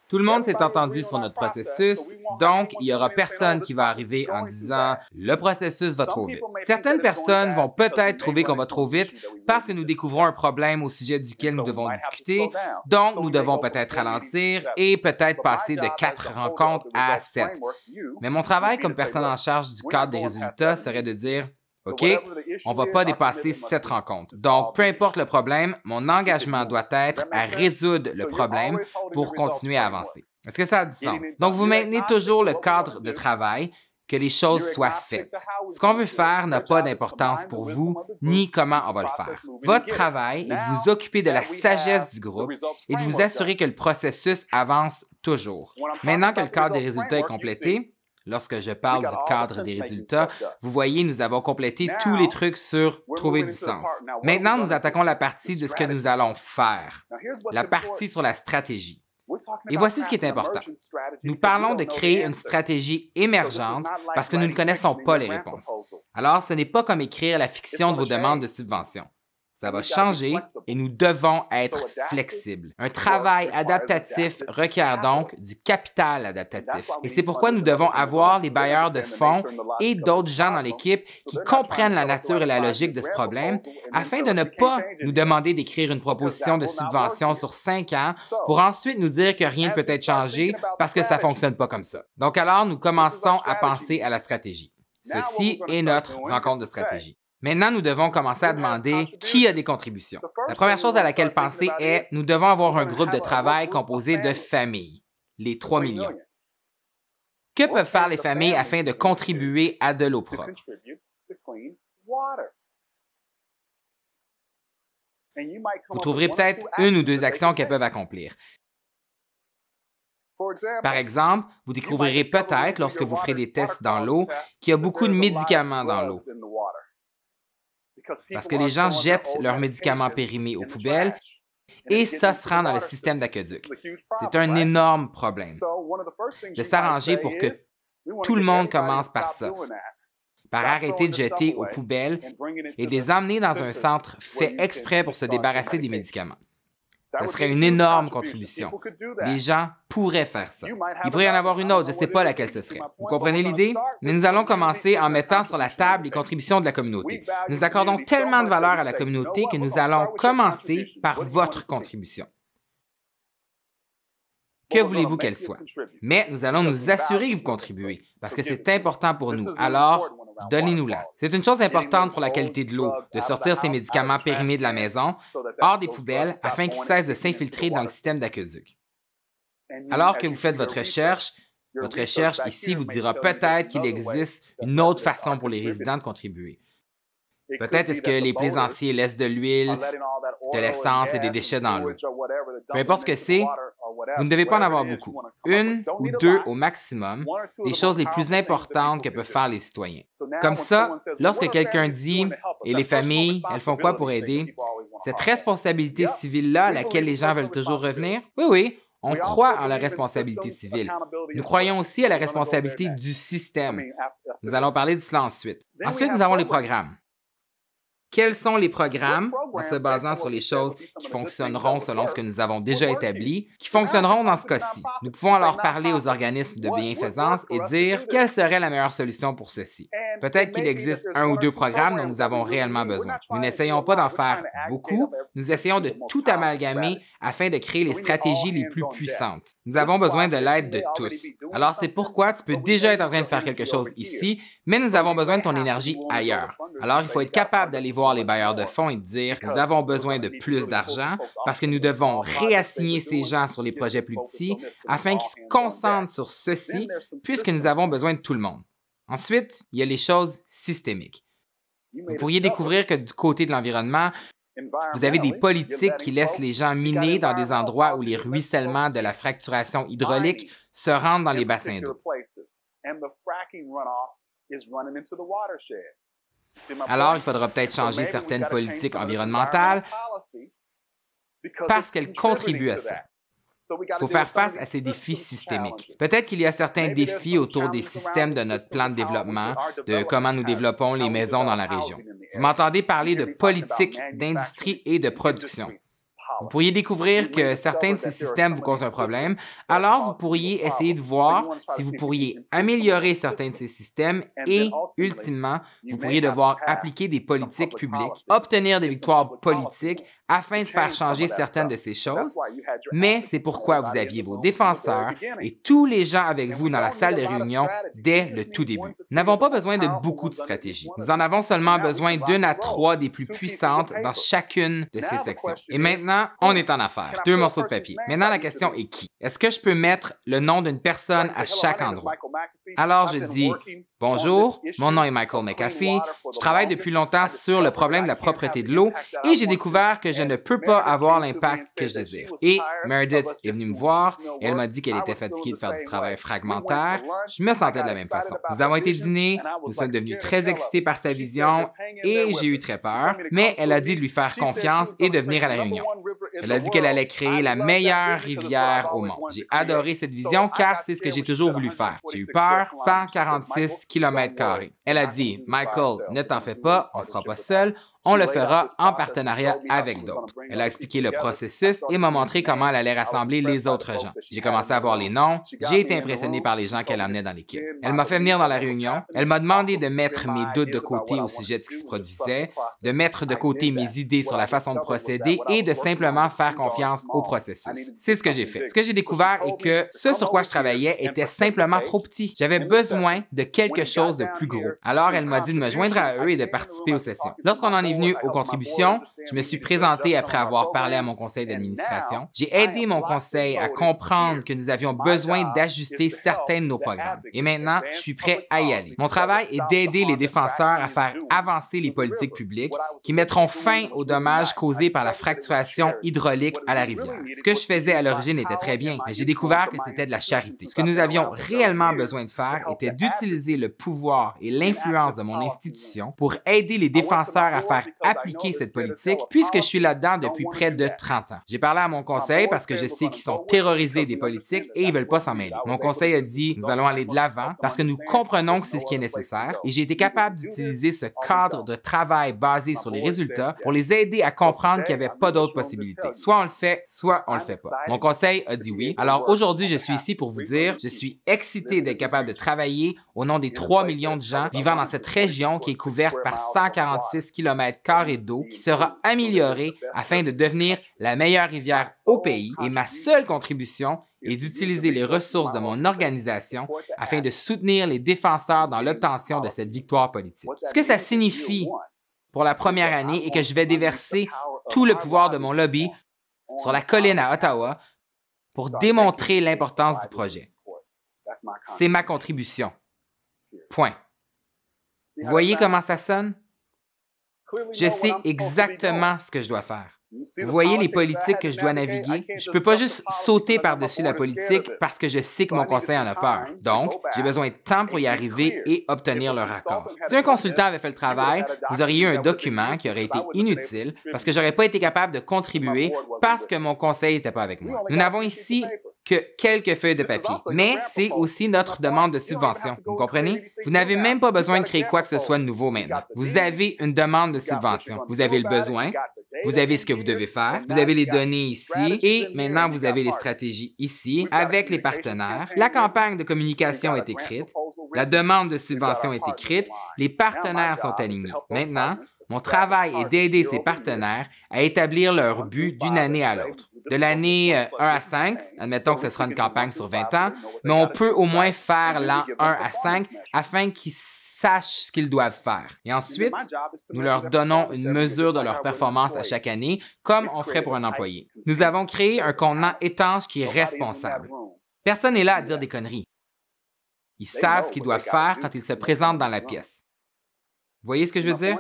Tout le monde s'est entendu sur notre processus, donc il n'y aura personne qui va arriver en disant «le processus va trop vite». Certaines personnes vont peut-être trouver qu'on va trop vite parce que nous découvrons un problème au sujet duquel nous devons discuter, donc nous devons peut-être ralentir et peut-être passer de 4 rencontres à 7. Mais mon travail comme personne en charge du cadre des résultats serait de dire OK, on ne va pas dépasser 7 rencontres. Donc, peu importe le problème, mon engagement doit être à résoudre le problème pour continuer à avancer. Est-ce que ça a du sens? Donc, vous maintenez toujours le cadre de travail, que les choses soient faites. Ce qu'on veut faire n'a pas d'importance pour vous, ni comment on va le faire. Votre travail est de vous occuper de la sagesse du groupe et de vous assurer que le processus avance toujours. Maintenant que le cadre des résultats est complété, lorsque je parle du cadre des résultats, vous voyez, nous avons complété tous les trucs sur trouver du sens. Maintenant, nous attaquons la partie de ce que nous allons faire, la partie sur la stratégie. Et voici ce qui est important. Nous parlons de créer une stratégie émergente parce que nous ne connaissons pas les réponses. Alors, ce n'est pas comme écrire la fiction de vos demandes de subvention. Ça va changer et nous devons être flexibles. Un travail adaptatif requiert donc du capital adaptatif. Et c'est pourquoi nous devons avoir les bailleurs de fonds et d'autres gens dans l'équipe qui comprennent la nature et la logique de ce problème afin de ne pas nous demander d'écrire une proposition de subvention sur 5 ans pour ensuite nous dire que rien ne peut être changé parce que ça ne fonctionne pas comme ça. Donc alors, nous commençons à penser à la stratégie. Ceci est notre rencontre de stratégie. Maintenant, nous devons commencer à demander qui a des contributions. La première chose à laquelle penser est nous devons avoir un groupe de travail composé de familles, les 3 millions. Que peuvent faire les familles afin de contribuer à de l'eau propre? Vous trouverez peut-être 1 ou 2 actions qu'elles peuvent accomplir. Par exemple, vous découvrirez peut-être, lorsque vous ferez des tests dans l'eau, qu'il y a beaucoup de médicaments dans l'eau. Parce que les gens jettent leurs médicaments périmés aux poubelles et ça se rend dans le système d'aqueduc. C'est un énorme problème. De s'arranger pour que tout le monde commence par ça, par arrêter de jeter aux poubelles et de les emmener dans un centre fait exprès pour se débarrasser des médicaments. Ce serait une énorme contribution. Les gens pourraient faire ça. Il pourrait y en avoir une autre, je ne sais pas laquelle ce serait. Vous comprenez l'idée? Mais nous allons commencer en mettant sur la table les contributions de la communauté. Nous accordons tellement de valeur à la communauté que nous allons commencer par votre contribution. Que voulez-vous qu'elle soit? Mais nous allons nous assurer que vous contribuez, parce que c'est important pour nous. Alors, donnez-nous-la. C'est une chose importante pour la qualité de l'eau, de sortir ces médicaments périmés de la maison, hors des poubelles, afin qu'ils cessent de s'infiltrer dans le système d'aqueduc. Alors que vous faites votre recherche ici vous dira peut-être qu'il existe une autre façon pour les résidents de contribuer. Peut-être est-ce que les plaisanciers laissent de l'huile, de l'essence et des déchets dans l'eau. Peu importe ce que c'est, vous ne devez pas en avoir beaucoup. 1 ou 2 au maximum, des choses les plus importantes que peuvent faire les citoyens. Comme ça, lorsque quelqu'un dit « et les familles, elles font quoi pour aider ?» Cette responsabilité civile-là à laquelle les gens veulent toujours revenir, oui, on croit en la responsabilité civile. Nous croyons aussi à la responsabilité du système. Nous allons parler de cela ensuite. Ensuite, nous avons les programmes. Quels sont les programmes, en se basant sur les choses qui fonctionneront selon ce que nous avons déjà établi, qui fonctionneront dans ce cas-ci? Nous pouvons alors parler aux organismes de bienfaisance et dire quelle serait la meilleure solution pour ceci. Peut-être qu'il existe 1 ou 2 programmes dont nous avons réellement besoin. Nous n'essayons pas d'en faire beaucoup, nous essayons de tout amalgamer afin de créer les stratégies les plus puissantes. Nous avons besoin de l'aide de tous. Alors c'est pourquoi tu peux déjà être en train de faire quelque chose ici, mais nous avons besoin de ton énergie ailleurs. Alors il faut être capable d'aller voir les bailleurs de fonds et de dire nous avons besoin de plus d'argent parce que nous devons réassigner ces gens sur les projets plus petits afin qu'ils se concentrent sur ceci puisque nous avons besoin de tout le monde. Ensuite, il y a les choses systémiques. Vous pourriez découvrir que du côté de l'environnement, vous avez des politiques qui laissent les gens miner dans des endroits où les ruissellements de la fracturation hydraulique se rendent dans les bassins d'eau. Alors, il faudra peut-être changer certaines politiques environnementales parce qu'elles contribuent à ça. Il faut faire face à ces défis systémiques. Peut-être qu'il y a certains défis autour des systèmes de notre plan de développement, de comment nous développons les maisons dans la région. Vous m'entendez parler de politique, d'industrie et de production. Vous pourriez découvrir que certains de ces systèmes vous causent un problème, alors vous pourriez essayer de voir si vous pourriez améliorer certains de ces systèmes et, ultimement, vous pourriez devoir appliquer des politiques publiques, obtenir des victoires politiques afin de faire changer certaines de ces choses, mais c'est pourquoi vous aviez vos défenseurs et tous les gens avec vous dans la salle de réunion dès le tout début. Nous n'avons pas besoin de beaucoup de stratégies. Nous en avons seulement besoin d'une à trois des plus puissantes dans chacune de ces sections. Et maintenant, on est en affaires. 2 morceaux de papier. Maintenant, la question est qui? Est-ce que je peux mettre le nom d'une personne à chaque endroit? Alors, je dis « Bonjour, mon nom est Michael McAfee. Je travaille depuis longtemps sur le problème de la propreté de l'eau et j'ai découvert que je ne peux pas avoir l'impact que je désire. » Et Meredith est venue me voir et elle m'a dit qu'elle était fatiguée de faire du travail fragmentaire. Je me sentais de la même façon. Nous avons été dîner, nous sommes devenus très excités par sa vision et j'ai eu très peur, mais elle a dit de lui faire confiance et de venir à la réunion. Elle a dit qu'elle allait créer la meilleure rivière au monde. J'ai adoré cette vision car c'est ce que j'ai toujours voulu faire. J'ai eu peur, 146 km². Elle a dit « Michael, ne t'en fais pas, on ne sera pas seul. On le fera en partenariat avec d'autres. » Elle a expliqué le processus et m'a montré comment elle allait rassembler les autres gens. J'ai commencé à voir les noms. J'ai été impressionné par les gens qu'elle amenait dans l'équipe. Elle m'a fait venir dans la réunion. Elle m'a demandé de mettre mes doutes de côté au sujet de ce qui se produisait, de mettre de côté mes idées sur la façon de procéder et de simplement faire confiance au processus. C'est ce que j'ai fait. Ce que j'ai découvert est que ce sur quoi je travaillais était simplement trop petit. J'avais besoin de quelque chose de plus gros. Alors, elle m'a dit de me joindre à eux et de participer aux sessions. Lorsqu'on en est venu aux contributions, je me suis présenté après avoir parlé à mon conseil d'administration. J'ai aidé mon conseil à comprendre que nous avions besoin d'ajuster certains de nos programmes. Et maintenant, je suis prêt à y aller. Mon travail est d'aider les défenseurs à faire avancer les politiques publiques qui mettront fin aux dommages causés par la fracturation hydraulique à la rivière. Ce que je faisais à l'origine était très bien, mais j'ai découvert que c'était de la charité. Ce que nous avions réellement besoin de faire était d'utiliser le pouvoir et l'influence de mon institution pour aider les défenseurs à faire appliquer cette politique puisque je suis là-dedans depuis près de 30 ans. J'ai parlé à mon conseil parce que je sais qu'ils sont terrorisés des politiques et ils ne veulent pas s'en mêler. Mon conseil a dit « Nous allons aller de l'avant parce que nous comprenons que c'est ce qui est nécessaire et j'ai été capable d'utiliser ce cadre de travail basé sur les résultats pour les aider à comprendre qu'il n'y avait pas d'autres possibilités. Soit on le fait, soit on le fait pas. » Mon conseil a dit oui. Alors aujourd'hui, je suis ici pour vous dire, je suis excité d'être capable de travailler au nom des 3 millions de gens vivant dans cette région qui est couverte par 146 km² d'eau qui sera améliorée afin de devenir la meilleure rivière au pays et ma seule contribution est d'utiliser les ressources de mon organisation afin de soutenir les défenseurs dans l'obtention de cette victoire politique. Ce que ça signifie pour la première année est que je vais déverser tout le pouvoir de mon lobby sur la colline à Ottawa pour démontrer l'importance du projet. C'est ma contribution. Point. Vous voyez comment ça sonne? Je sais exactement ce que je dois faire. Vous voyez les politiques que je dois naviguer? Je ne peux pas juste sauter par-dessus la politique parce que je sais que mon conseil en a peur. Donc, j'ai besoin de temps pour y arriver et obtenir leur accord. Si un consultant avait fait le travail, vous auriez eu un document qui aurait été inutile parce que je n'aurais pas été capable de contribuer parce que mon conseil n'était pas avec moi. Nous n'avons ici que quelques feuilles de papier, mais c'est aussi notre demande de subvention. Vous comprenez? Vous n'avez même pas besoin de créer quoi que ce soit de nouveau maintenant. Vous avez une demande de subvention. Vous avez le besoin, vous avez ce que vous devez faire, vous avez les données ici et maintenant vous avez les stratégies ici avec les partenaires. La campagne de communication est écrite, la demande de subvention est écrite, les partenaires sont alignés. Maintenant, mon travail est d'aider ces partenaires à établir leur but d'une année à l'autre. De l'année 1 à 5, admettons que ce sera une campagne sur 20 ans, mais on peut au moins faire l'an 1 à 5 afin qu'ils sachent ce qu'ils doivent faire. Et ensuite, nous leur donnons une mesure de leur performance à chaque année, comme on ferait pour un employé. Nous avons créé un contenant étanche qui est responsable. Personne n'est là à dire des conneries. Ils savent ce qu'ils doivent faire quand ils se présentent dans la pièce. Vous voyez ce que je veux dire?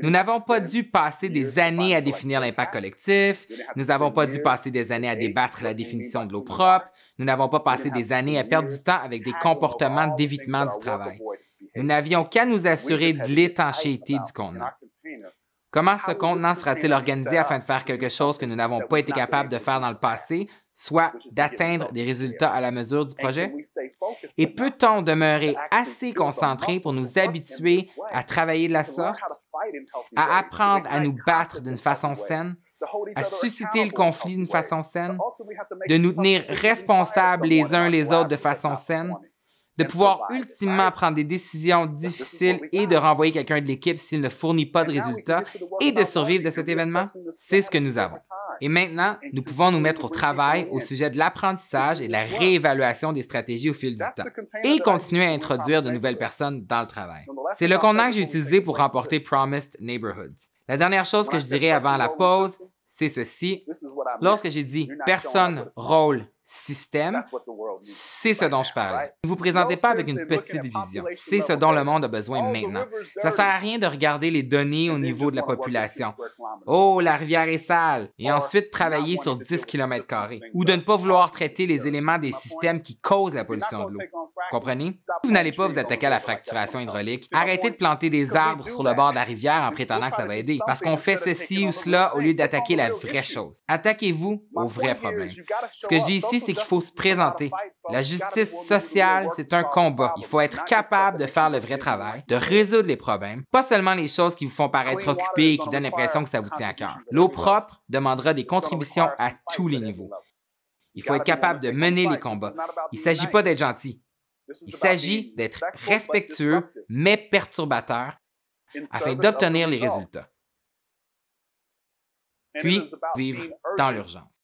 Nous n'avons pas dû passer des années à définir l'impact collectif, nous n'avons pas dû passer des années à débattre la définition de l'eau propre, nous n'avons pas passé des années à perdre du temps avec des comportements d'évitement du travail. Nous n'avions qu'à nous assurer de l'étanchéité du contenant. Comment ce contenant sera-t-il organisé afin de faire quelque chose que nous n'avons pas été capables de faire dans le passé, soit d'atteindre des résultats à la mesure du projet? Et peut-on demeurer assez concentré pour nous habituer à travailler de la sorte, à apprendre à nous battre d'une façon saine, à susciter le conflit d'une façon saine, de nous tenir responsables les uns les autres de façon saine, de pouvoir ultimement prendre des décisions difficiles et de renvoyer quelqu'un de l'équipe s'il ne fournit pas de résultats et de survivre de cet événement, c'est ce que nous avons. Et maintenant, nous pouvons nous mettre au travail au sujet de l'apprentissage et de la réévaluation des stratégies au fil du temps et continuer à introduire de nouvelles personnes dans le travail. C'est le contenant que j'ai utilisé pour remporter Promised Neighborhoods. La dernière chose que je dirais avant la pause, c'est ceci. Lorsque j'ai dit « personne, rôle, système », c'est ce dont je parlais. Ne vous présentez pas avec une petite vision. C'est ce dont le monde a besoin maintenant. Ça ne sert à rien de regarder les données au niveau de la population. Oh, la rivière est sale. Et ensuite travailler sur 10 km². Ou de ne pas vouloir traiter les éléments des systèmes qui causent la pollution de l'eau. Vous comprenez? Vous n'allez pas vous attaquer à la fracturation hydraulique. Arrêtez de planter des arbres sur le bord de la rivière en prétendant que ça va aider. Parce qu'on fait ceci ou cela au lieu d'attaquer la vraie chose. Attaquez-vous au vrai problème. Ce que je dis ici, c'est qu'il faut se présenter. La justice sociale, c'est un combat. Il faut être capable de faire le vrai travail, de résoudre les problèmes, pas seulement les choses qui vous font paraître occupées et qui donnent l'impression que ça vous tient à cœur. L'eau propre demandera des contributions à tous les niveaux. Il faut être capable de mener les combats. Il ne s'agit pas d'être gentil. Il s'agit d'être respectueux, mais perturbateur, afin d'obtenir les résultats. Puis, vivre dans l'urgence.